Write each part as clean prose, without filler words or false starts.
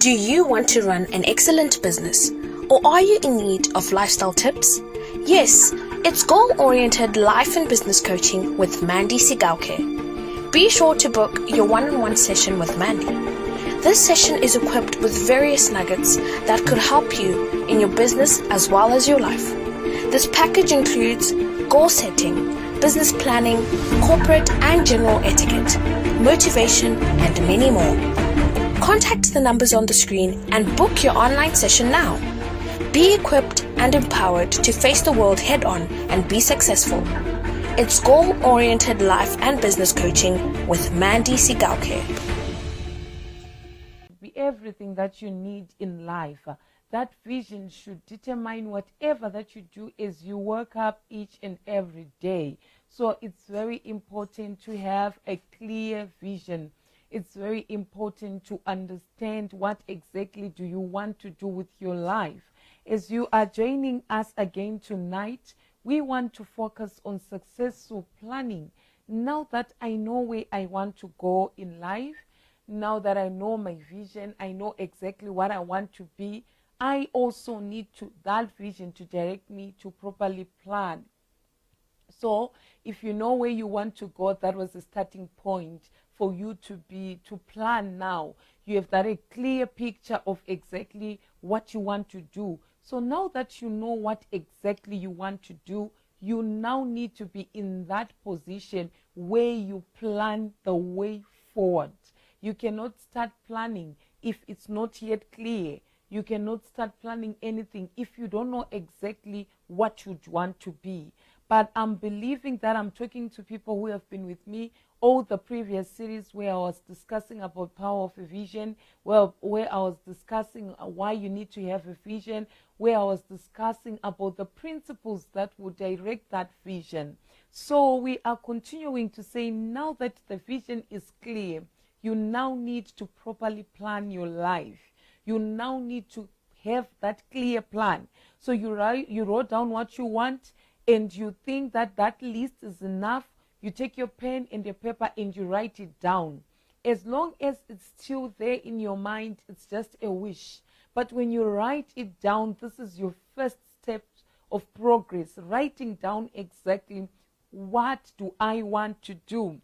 Do you want to run an excellent business, or are you in need of lifestyle tips? Yes, it's goal-oriented life and business coaching with Mandy Sigauke. Be sure to book your one-on-one session with Mandy. This session is equipped with various nuggets that could help you in your business as well as your life. This package includes goal setting, business planning, corporate and general etiquette, motivation, and many more. Contact the numbers on the screen and book your online session now. Be equipped and empowered to face the world head-on and be successful. It's goal-oriented life and business coaching with Mandy Sigauke. Be everything that you need in life. That vision should determine whatever that you do as you work up each and every day. So it's very important to have a clear vision. It's very important to understand what exactly do you want to do with your life. As you are joining us again tonight, we want to focus on successful planning. Now that I know where I want to go in life, now that I know my vision, I know exactly what I want to be, I also need that vision to direct me to properly plan. So if you know where you want to go, that was the starting point for you to plan now. You have that a clear picture of exactly what you want to do. So now that you know what exactly you want to do, you now need to be in that position where you plan the way forward. You cannot start planning if it's not yet clear. You cannot start planning anything if you don't know exactly what you want to be. But I'm believing that I'm talking to people who have been with me all the previous series where I was discussing about power of a vision, where I was discussing why you need to have a vision, where I was discussing about the principles that would direct that vision. So we are continuing to say now that the vision is clear, you now need to properly plan your life. You now need to have that clear plan. So you wrote down what you want, and you think that that list is enough. You take your pen and your paper and you write it down. As long as it's still there in your mind, it's just a wish. But when you write it down, this is your first step of progress, writing down exactly what do I want to do.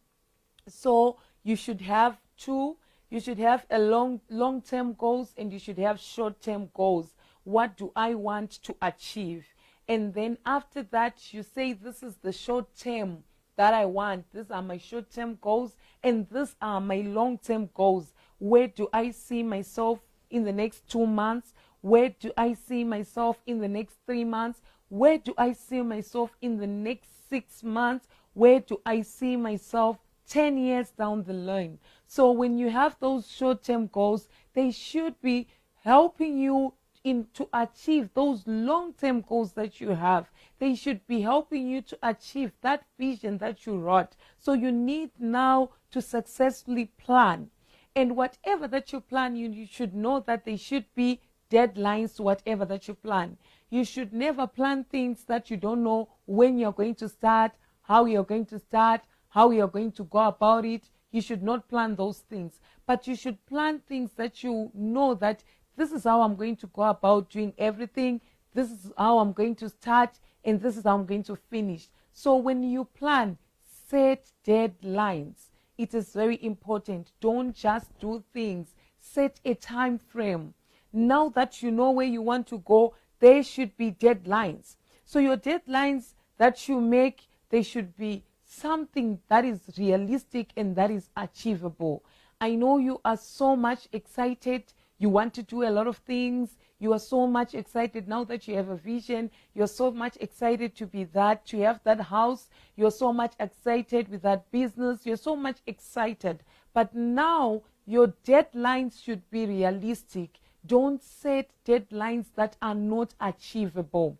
So you should have two. You should have a long-term goals, and you should have short-term goals. What do I want to achieve? And then after that, you say, this is the short-term that I want. These are my short-term goals, and these are my long-term goals. Where do I see myself in the next 2 months? Where do I see myself in the next 3 months? Where do I see myself in the next 6 months? Where do I see myself 10 years down the line? So when you have those short-term goals, they should be helping you to achieve those long-term goals that you have. They should be helping you to achieve that vision that you wrote. So you need now to successfully plan. And whatever that you plan, you should know that there should be deadlines to whatever that you plan. You should never plan things that you don't know when you're going to start, how you're going to start, how you're going to go about it. You should not plan those things. But you should plan things that you know that this is how I'm going to go about doing everything. This is how I'm going to start, and this is how I'm going to finish. So when you plan, set deadlines. It is very important. Don't just do things. Set a time frame. Now that you know where you want to go, there should be deadlines. So your deadlines that you make, they should be something that is realistic and that is achievable. I know you are so much excited. You want to do a lot of things. You are so much excited now that you have a vision. You're so much excited to have that house. You're so much excited with that business. You're so much excited. But now your deadlines should be realistic. Don't set deadlines that are not achievable.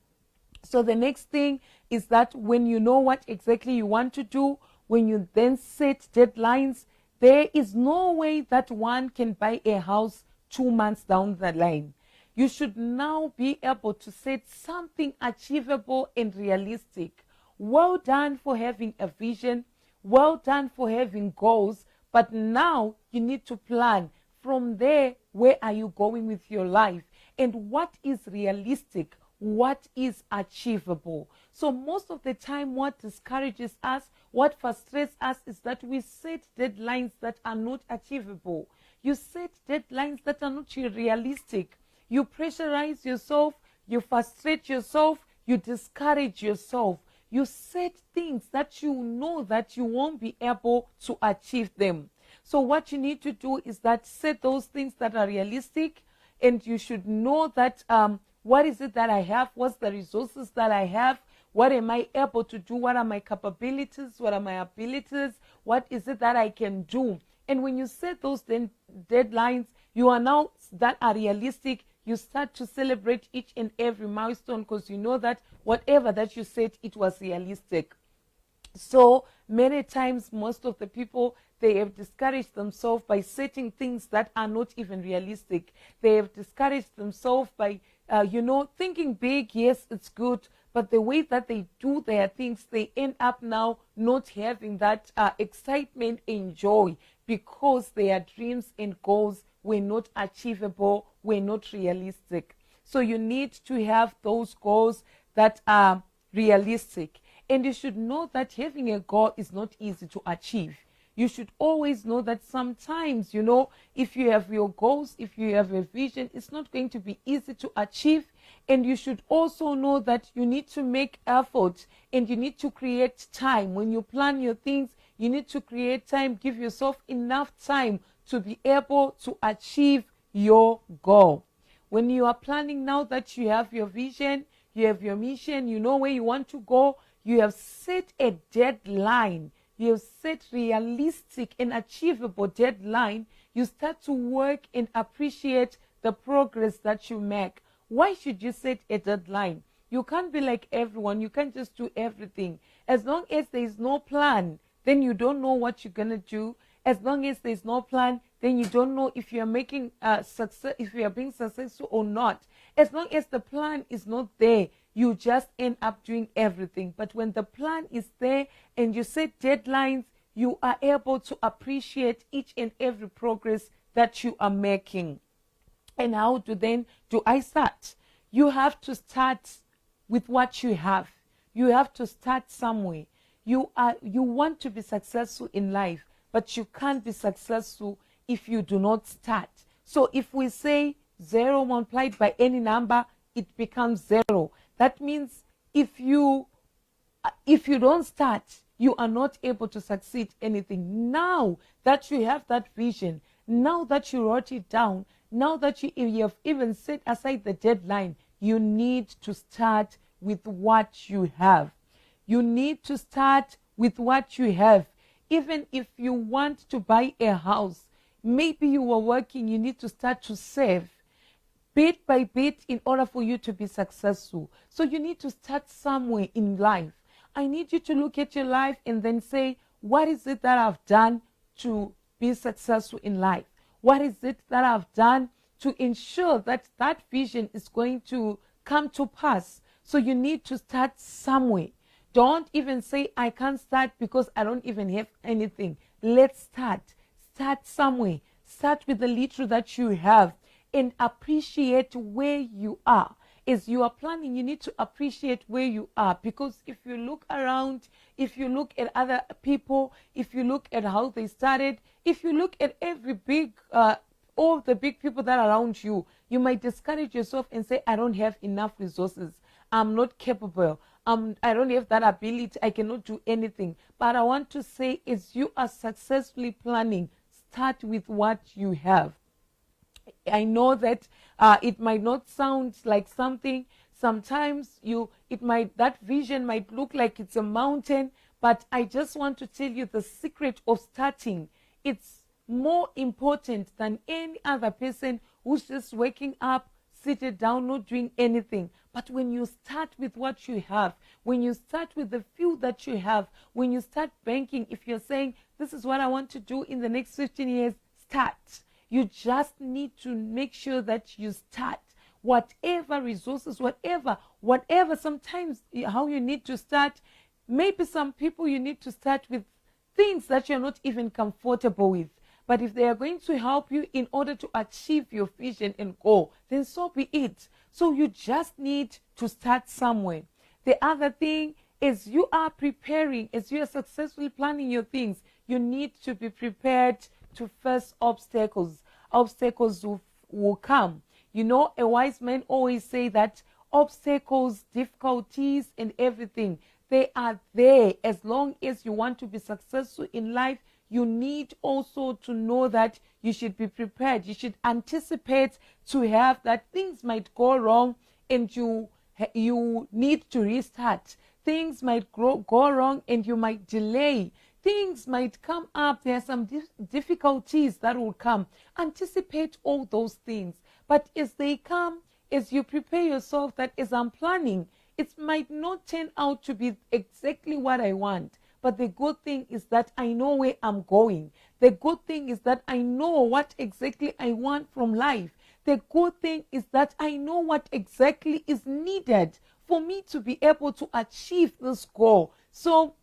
So the next thing is that when you know what exactly you want to do, when you then set deadlines, there is no way that one can buy a house 2 months down the line. You should now be able to set something achievable and realistic. Well done for having a vision. Well done for having goals. But now you need to plan from there, where are you going with your life? And what is realistic? What is achievable? So most of the time, what discourages us, what frustrates us, is that we set deadlines that are not achievable. You set deadlines that are not realistic. You pressurize yourself, you frustrate yourself, you discourage yourself. You set things that you know that you won't be able to achieve them. So what you need to do is that set those things that are realistic, and you should know that what is it that I have? What's the resources that I have? What am I able to do? What are my capabilities? What are my abilities? What is it that I can do? And when you set those deadlines, you are now that are realistic. You start to celebrate each and every milestone, because you know that whatever that you set, it was realistic. So many times, most of the people, they have discouraged themselves by setting things that are not even realistic. They have discouraged themselves by, thinking big. Yes, it's good. But the way that they do their things, they end up now not having that excitement and joy, because their dreams and goals were not achievable, were not realistic. So you need to have those goals that are realistic. And you should know that having a goal is not easy to achieve. You should always know that sometimes, if you have your goals, if you have a vision, it's not going to be easy to achieve. And you should also know that you need to make effort, and you need to create time. When you plan your things, you need to create time, give yourself enough time to be able to achieve your goal. When you are planning, now that you have your vision, you have your mission, you know where you want to go, you have set a deadline, you have set realistic and achievable deadline, you start to work and appreciate the progress that you make. Why should you set a deadline? You can't be like everyone. You can't just do everything. As long as there is no plan, then you don't know what you're going to do. As long as there's no plan, then you don't know if you're making success, if you are being successful or not. As long as the plan is not there, you just end up doing everything. But when the plan is there and you set deadlines, you are able to appreciate each and every progress that you are making. And how do I start? You have to start with what you have. You have to start somewhere. You want to be successful in life, but you can't be successful if you do not start. So if we say 0 multiplied by any number, it becomes 0. That means if you don't start, you are not able to succeed anything. Now that you have that vision, now that you wrote it down, now that you have even set aside the deadline, you need to start with what you have. You need to start with what you have. Even if you want to buy a house, maybe you are working, you need to start to save bit by bit in order for you to be successful. So you need to start somewhere in life. I need you to look at your life and then say, what is it that I've done to be successful in life? What is it that I've done to ensure that that vision is going to come to pass? So you need to start somewhere. Don't even say, I can't start because I don't even have anything. Let's start. Start somewhere. Start with the little that you have and appreciate where you are. As you are planning, you need to appreciate where you are, because if you look around, if you look at other people, if you look at how they started, if you look at every all the big people that are around you, you might discourage yourself and say, I don't have enough resources. I'm not capable. I don't have that ability. I cannot do anything. But I want to say, as you are successfully planning, start with what you have. I know that it might not sound like something. Sometimes that vision might look like it's a mountain, but I just want to tell you the secret of starting. It's more important than any other person who's just waking up, seated down, not doing anything. But when you start with what you have, when you start with the few that you have, when you start banking, if you're saying, this is what I want to do in the next 15 years, start. You just need to make sure that you start. Whatever resources, whatever, sometimes how you need to start. Maybe some people you need to start with things that you're not even comfortable with. But if they are going to help you in order to achieve your vision and goal, then so be it. So you just need to start somewhere. The other thing is, you are preparing, as you are successfully planning your things, you need to be prepared to face obstacles. Obstacles will come. You know, a wise man always say that obstacles, difficulties, and everything, they are there. As long as you want to be successful in life, you need also to know that you should be prepared. You should anticipate to have that things might go wrong and you need to restart. Things might go wrong and you might delay. Things might come up. There are some difficulties that will come. Anticipate all those things. But as they come, as you prepare yourself, that as I'm planning, it might not turn out to be exactly what I want. But the good thing is that I know where I'm going. The good thing is that I know what exactly I want from life. The good thing is that I know what exactly is needed for me to be able to achieve this goal. So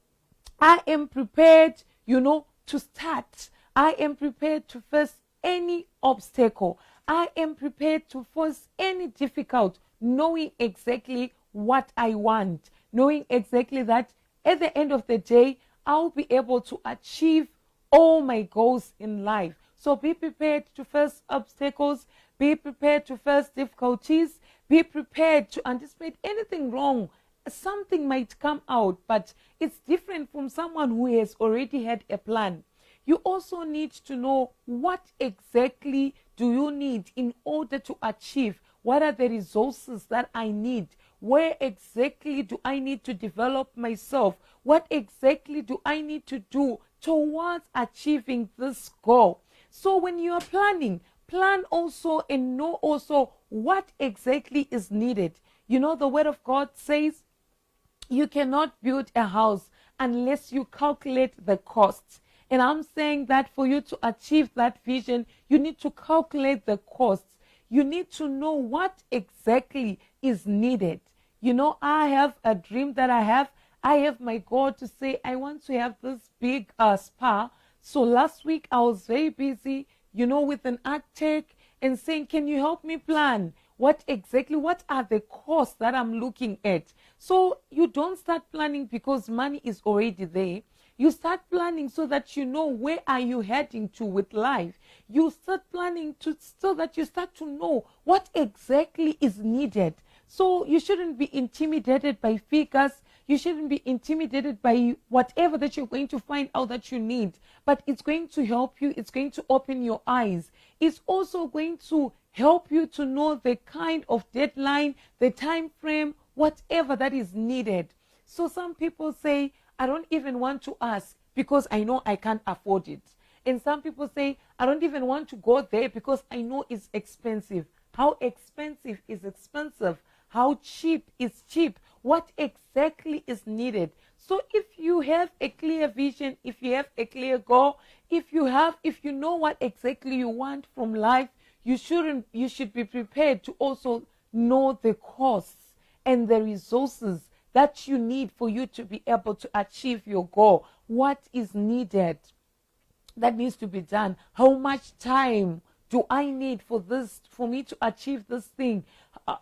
I am prepared, to start. I am prepared to face any obstacle. I am prepared to face any difficult, knowing exactly what I want, knowing exactly that at the end of the day, I'll be able to achieve all my goals in life. So be prepared to face obstacles, be prepared to face difficulties, be prepared to anticipate anything wrong. Something might come out, but it's different from someone who has already had a plan. You also need to know what exactly do you need in order to achieve. What are the resources that I need? Where exactly do I need to develop myself? What exactly do I need to do towards achieving this goal? So when you are planning, plan also and know also what exactly is needed. The Word of God says you cannot build a house unless you calculate the costs. And I'm saying that for you to achieve that vision, you need to calculate the costs. You need to know what exactly is needed. I have a dream that I have. I have my goal to say I want to have this big spa. So last week I was very busy, with an architect and saying, can you help me plan? What are the costs that I'm looking at? So you don't start planning because money is already there. You start planning so that you know where are you heading to with life. You start planning so that you start to know what exactly is needed. So you shouldn't be intimidated by figures. You shouldn't be intimidated by whatever that you're going to find out that you need. But it's going to help you. It's going to open your eyes. It's also going to help you to know the kind of deadline, the time frame, whatever that is needed. So some people say, I don't even want to ask because I know I can't afford it. And some people say, I don't even want to go there because I know it's expensive. How expensive is expensive? How cheap is cheap? What exactly is needed? So if you have a clear vision, if you have a clear goal, if you know what exactly you want from life, you should be prepared to also know the costs and the resources that you need for you to be able to achieve your goal. What is needed that needs to be done? How much time do I need for me to achieve this thing?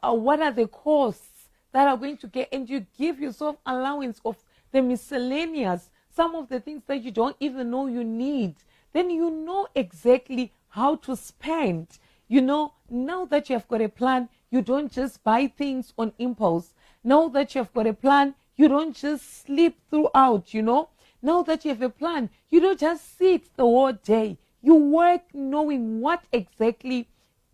What are the costs that are going to get? And you give yourself allowance of the miscellaneous, some of the things that you don't even know you need. Then you know exactly how to spend. Now that you have got a plan, you don't just buy things on impulse. Now that you have got a plan, you don't just sleep throughout, Now that you have a plan, you don't just sit the whole day. You work knowing what exactly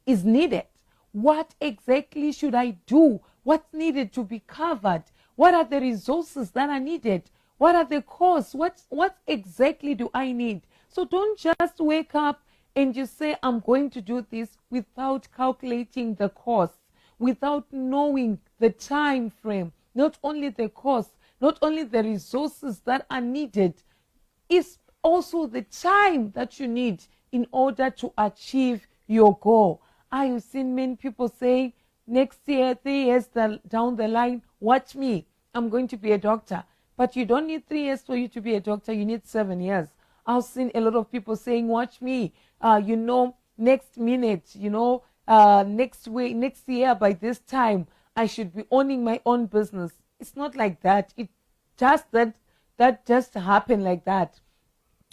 is needed. What exactly should I do? What's needed to be covered? What are the resources that are needed? What are the costs? What exactly do I need? So don't just wake up and just say, I'm going to do this without calculating the costs, without knowing the time frame, not only the cost, not only the resources that are needed, is also the time that you need in order to achieve your goal. I have seen many people say, next year, 3 years down the line, watch me, I'm going to be a doctor. But you don't need 3 years for you to be a doctor, you need 7 years. I've seen a lot of people saying, watch me, next minute, next week, next year by this time, I should be owning my own business. It's not like that. It just that just happened like that.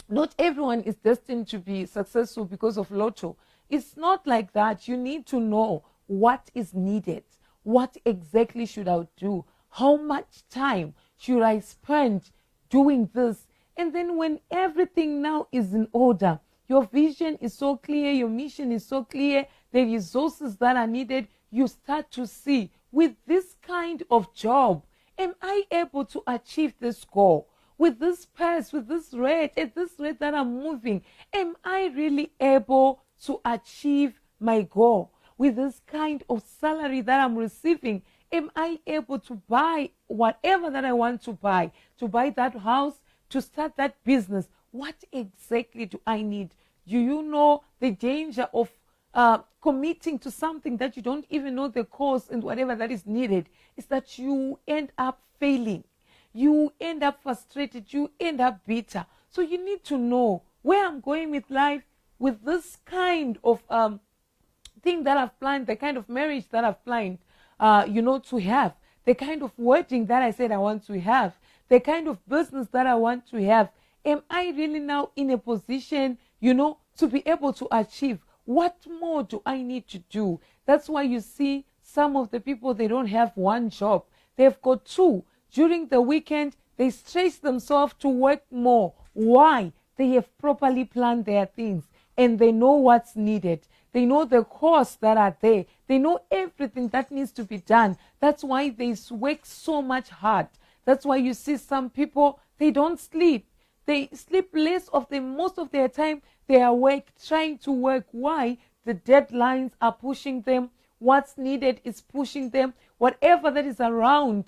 Not everyone is destined to be successful because of lotto. It's not like that. You need to know what is needed. What exactly should I do? How much time should I spend doing this? And then when everything now is in order, your vision is so clear, your mission is so clear, the resources that are needed, you start to see, with this kind of job, am I able to achieve this goal? With this pace, with this rate, at this rate that I'm moving, am I really able to achieve my goal? With this kind of salary that I'm receiving, am I able to buy whatever that I want to buy that house, to start that business? What exactly do I need? Do you know the danger of committing to something that you don't even know the cost and whatever that is needed? Is that you end up failing. You end up frustrated. You end up bitter. So you need to know where I'm going with life, with this kind of thing that I've planned, the kind of marriage that I've planned, to have, the kind of wedding that I said I want to have, the kind of business that I want to have. Am I really now in a position, to be able to achieve? What more do I need to do? That's why you see some of the people, they don't have one job. They've got two. During the weekend, they stretch themselves to work more. Why? They have properly planned their things and they know what's needed. They know the costs that are there. They know everything that needs to be done. That's why they work so much hard. That's why you see some people, they don't sleep. They sleep less of them. Most of their time, they are trying to work. Why? The deadlines are pushing them. What's needed is pushing them. Whatever that is around,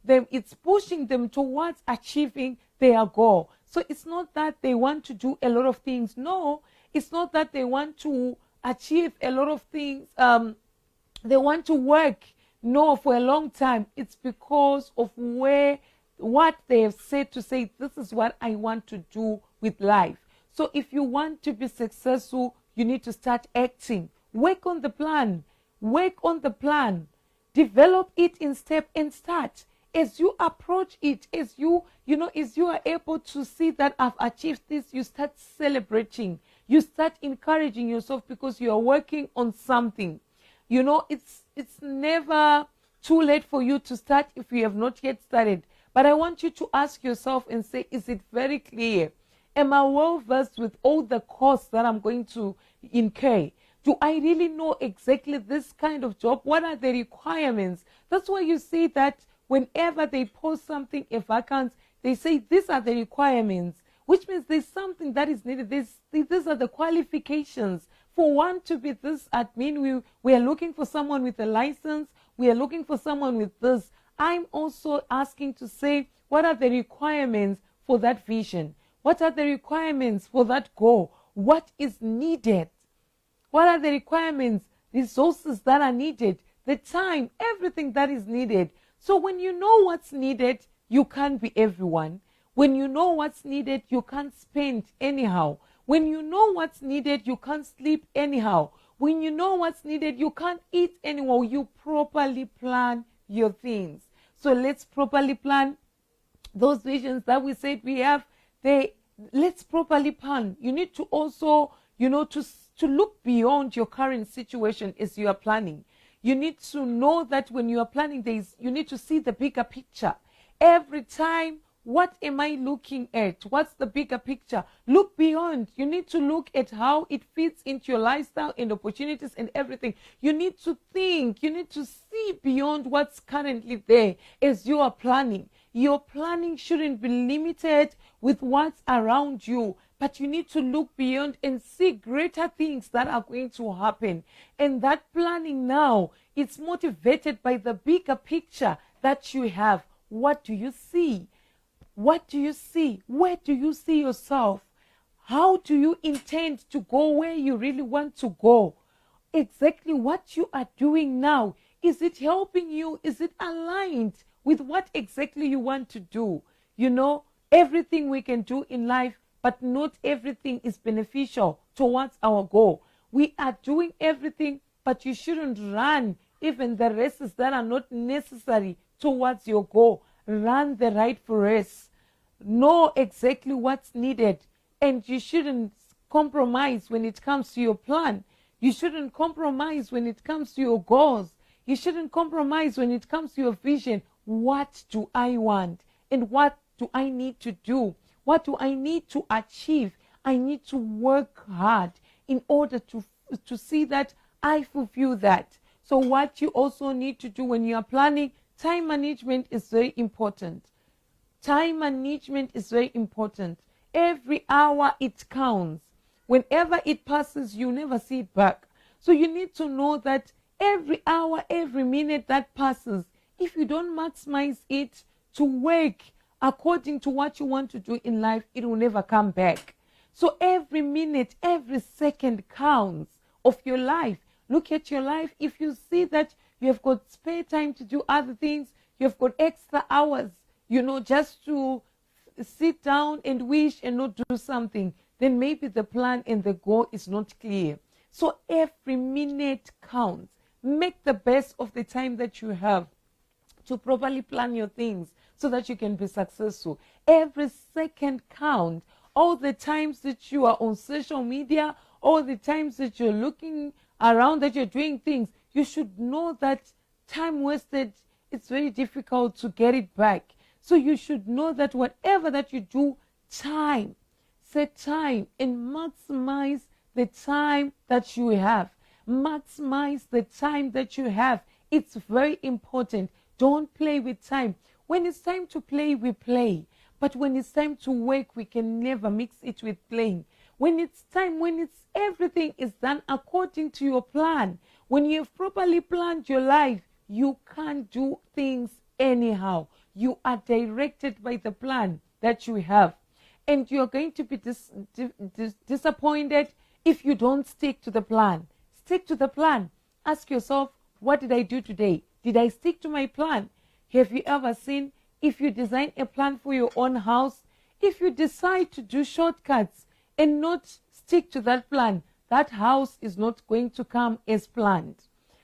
them, it's pushing them towards achieving their goal. So it's not that they want to do a lot of things. No, it's not that they want to achieve a lot of things. They want to work, for a long time. It's because of what they have said to say, this is what I want to do with life. So if you want to be successful, you need to start acting. Work on the plan. Work on the plan. Develop it in step and start. As you approach it, as you are able to see that I've achieved this, you start celebrating. You start encouraging yourself because you are working on something. It's never too late for you to start if you have not yet started. But I want you to ask yourself and say, is it very clear? Am I well versed with all the costs that I'm going to incur? Do I really know exactly this kind of job? What are the requirements? That's why you see that whenever they post something, a vacant, they say these are the requirements, which means there's something that is needed. These are the qualifications. For one to be this admin, we are looking for someone with a license. We are looking for someone with this. I'm also asking to say, what are the requirements for that vision? What are the requirements for that goal? What is needed? What are the requirements, resources that are needed, the time, everything that is needed? So when you know what's needed, you can't be everyone. When you know what's needed, you can't spend anyhow. When you know what's needed, you can't sleep anyhow. When you know what's needed, you can't eat anyhow. You properly plan your things. So let's properly plan those visions that we said we have. Let's properly plan. You need to also, to look beyond your current situation as you are planning. You need to know that when you are planning, you need to see the bigger picture. Every time, what am I looking at? What's the bigger picture? Look beyond. You need to look at how it fits into your lifestyle and opportunities and everything. You need to think. You need to see beyond what's currently there as you are planning. Your planning shouldn't be limited with what's around you, but you need to look beyond and see greater things that are going to happen. And that planning now, it's motivated by the bigger picture that you have. What do you see? What do you see? Where do you see yourself? How do you intend to go where you really want to go? Exactly what you are doing now. Is it helping you? Is it aligned with what exactly you want to do? Everything we can do in life but not everything is beneficial towards our goal. We are doing everything, but you shouldn't run even the races that are not necessary towards your goal. Run the rightful race. Know exactly what's needed, and you shouldn't compromise when it comes to your plan. You shouldn't compromise when it comes to your goals. You shouldn't compromise when it comes to your vision. What do I want? And what do I need to do? What do I need to achieve? I need to work hard in order to see that I fulfill that. So what you also need to do when you are planning, time management is very important. Time management is very important. Every hour it counts. Whenever it passes, you never see it back. So you need to know that every hour, every minute that passes, if you don't maximize it to work according to what you want to do in life, it will never come back. So every minute, every second counts of your life. Look at your life. If you see that you have got spare time to do other things, you have got extra hours, just to sit down and wish and not do something, then maybe the plan and the goal is not clear. So every minute counts. Make the best of the time that you have to properly plan your things so that you can be successful. Every second counts. All the times that you are on social media, all the times that you're looking around, that you're doing things, you should know that time wasted, it's very difficult to get it back. So you should know that whatever that you do, set time and maximize the time that you have. Maximize the time that you have. It's very important. Don't play with time. When it's time to play, we play. But when it's time to work, we can never mix it with playing. When everything is done according to your plan, when you've properly planned your life, you can't do things anyhow. You are directed by the plan that you have. And you're going to be disappointed if you don't stick to the plan. Stick to the plan. Ask yourself, what did I do today? Did I stick to my plan? Have you ever seen, if you design a plan for your own house, if you decide to do shortcuts and not stick to that plan, that house is not going to come as planned.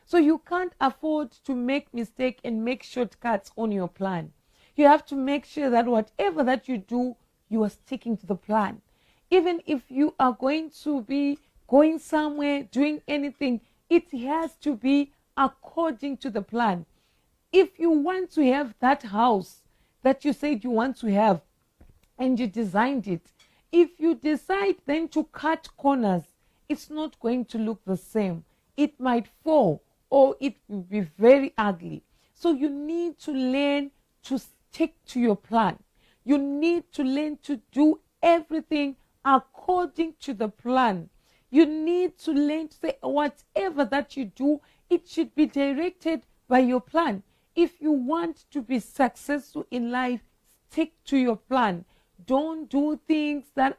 So you can't afford to make mistakes and make shortcuts on your plan. You have to make sure that whatever that you do, you are sticking to the plan. Even if you are going to be going somewhere, doing anything, it has to be according to the plan. If you want to have that house that you said you want to have and you designed it, if you decide then to cut corners, it's not going to look the same. It might fall or it will be very ugly. So you need to learn to stick to your plan. You need to learn to do everything according to the plan. You need to learn to say whatever that you do, it should be directed by your plan. If you want to be successful in life, stick to your plan. Don't do things that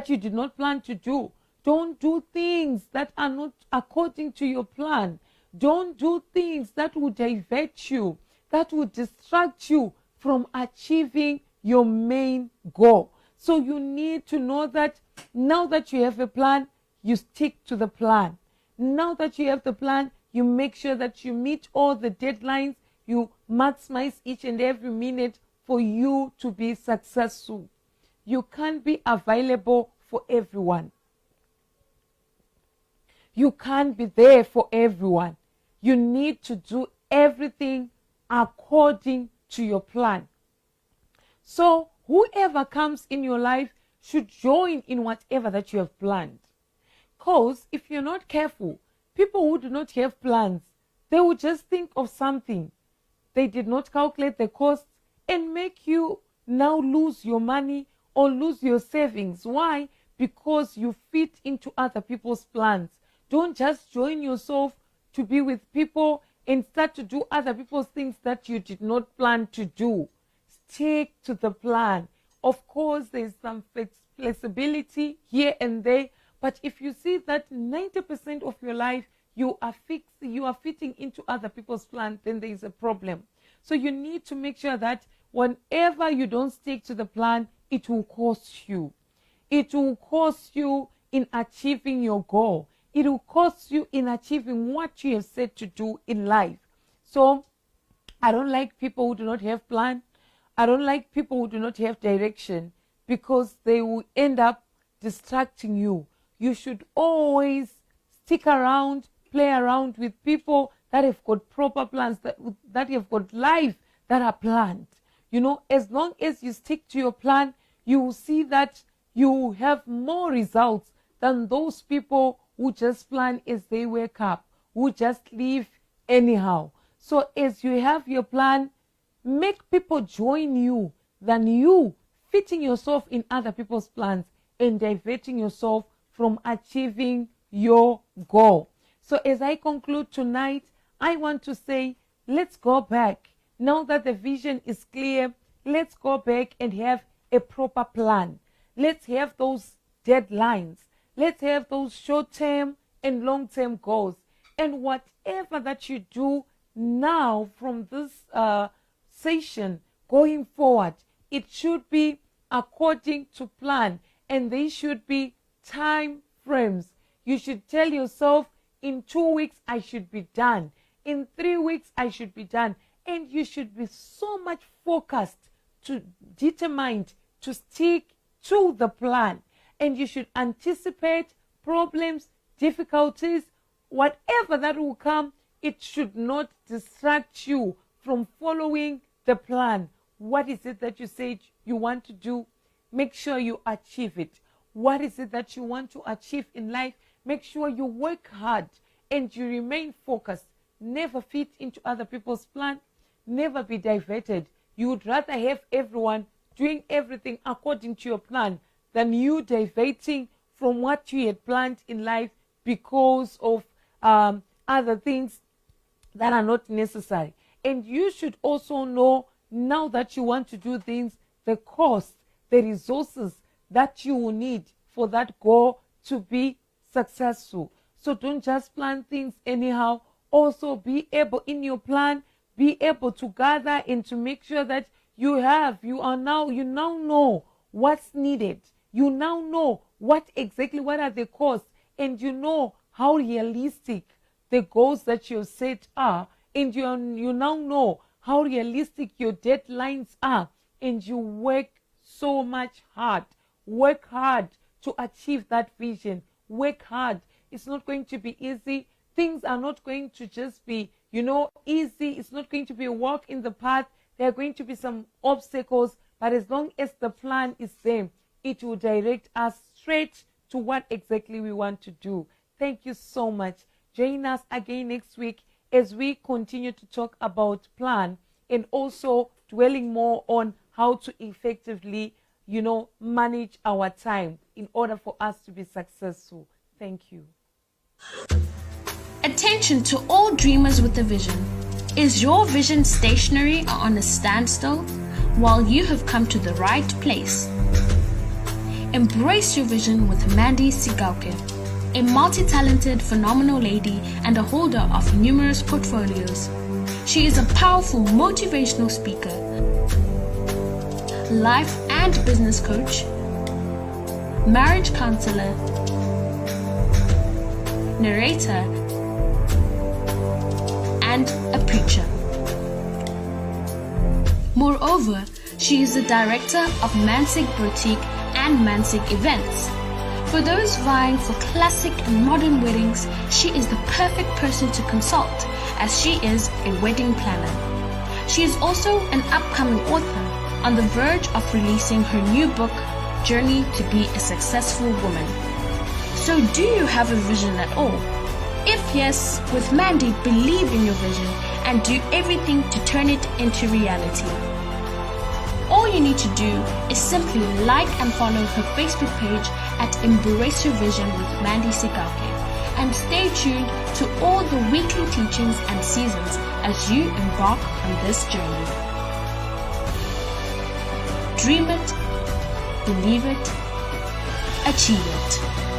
you did not plan to do. Don't do things that are not according to your plan. Don't do things that will divert you, that will distract you from achieving your main goal. So you need to know that now that you have a plan, you stick to the plan. Now that you have the plan, you make sure that you meet all the deadlines. You maximize each and every minute for you to be successful. You can't be available for everyone. You can't be there for everyone. You need to do everything according to your plan. So whoever comes in your life should join in whatever that you have planned. Because if you're not careful, people who do not have plans, they will just think of something. They did not calculate the cost and make you now lose your money or lose your savings. Why? Because you fit into other people's plans. Don't just join yourself to be with people and start to do other people's things that you did not plan to do. Stick to the plan. Of course, there's some flexibility here and there, but if you see that 90% of your life you are fitting into other people's plans, then there is a problem. So you need to make sure that whenever you don't stick to the plan, it will cost you. It will cost you in achieving your goal. It will cost you in achieving what you have set to do in life. So I don't like people who do not have plan. I don't like people who do not have direction, because they will end up distracting you. You should always stick around, play around with people that have got proper plans, that have got life that are planned. You know, as long as you stick to your plan, you will see that you have more results than those people who just plan as they wake up, who just live anyhow. So as you have your plan, make people join you than you fitting yourself in other people's plans and diverting yourself from achieving your goal. So as I conclude tonight, I want to say, let's go back. Now that the vision is clear, let's go back and have a proper plan. Let's have those deadlines. Let's have those short-term and long-term goals. And whatever that you do now from this session going forward, it should be according to plan, and they should be time frames. You should tell yourself, in 2 weeks I should be done. In 3 weeks I should be done. And you should be so much focused, determined to stick to the plan. And you should anticipate problems, difficulties, whatever that will come. It should not distract you from following the plan. What is it that you said you want to do? Make sure you achieve it. What is it that you want to achieve in life? Make sure you work hard and you remain focused. Never fit into other people's plan. Never be diverted. You would rather have everyone doing everything according to your plan than you diverting from what you had planned in life because of other things that are not necessary. And you should also know, now that you want to do things, the cost, the resources that you will need for that goal to be successful. So don't just plan things anyhow. Also be able in your plan, be able to gather and to make sure that you now know what's needed. You now know what are the costs, and you know how realistic the goals that you set are, and you now know how realistic your deadlines are, and you work so much hard. Work hard to achieve that vision. Work hard. It's not going to be easy. Things are not going to just be, easy. It's not going to be a walk in the path. There are going to be some obstacles, but as long as the plan is there, it will direct us straight to what exactly we want to do. Thank you so much. Join us again next week as we continue to talk about plan and also dwelling more on how to effectively, manage our time in order for us to be successful. Thank you. Attention to all dreamers with a vision. Is your vision stationary or on a standstill? Well, you have come to the right place. Embrace your vision with Mandy Sigauke, a multi-talented, phenomenal lady and a holder of numerous portfolios. She is a powerful motivational speaker, life and business coach, marriage counselor, narrator, and a preacher. Moreover, she is the director of Mansig Boutique and Mansig Events. For those vying for classic and modern weddings, she is the perfect person to consult, as she is a wedding planner. She is also an upcoming author on the verge of releasing her new book, Journey to be a Successful Woman. So do you have a vision at all? If yes, with Mandy, believe in your vision and do everything to turn it into reality. All you need to do is simply like and follow her Facebook page at Embrace Your Vision with Mandy Sigauke, and stay tuned to all the weekly teachings and seasons as you embark on this journey. Dream it, believe it, achieve it.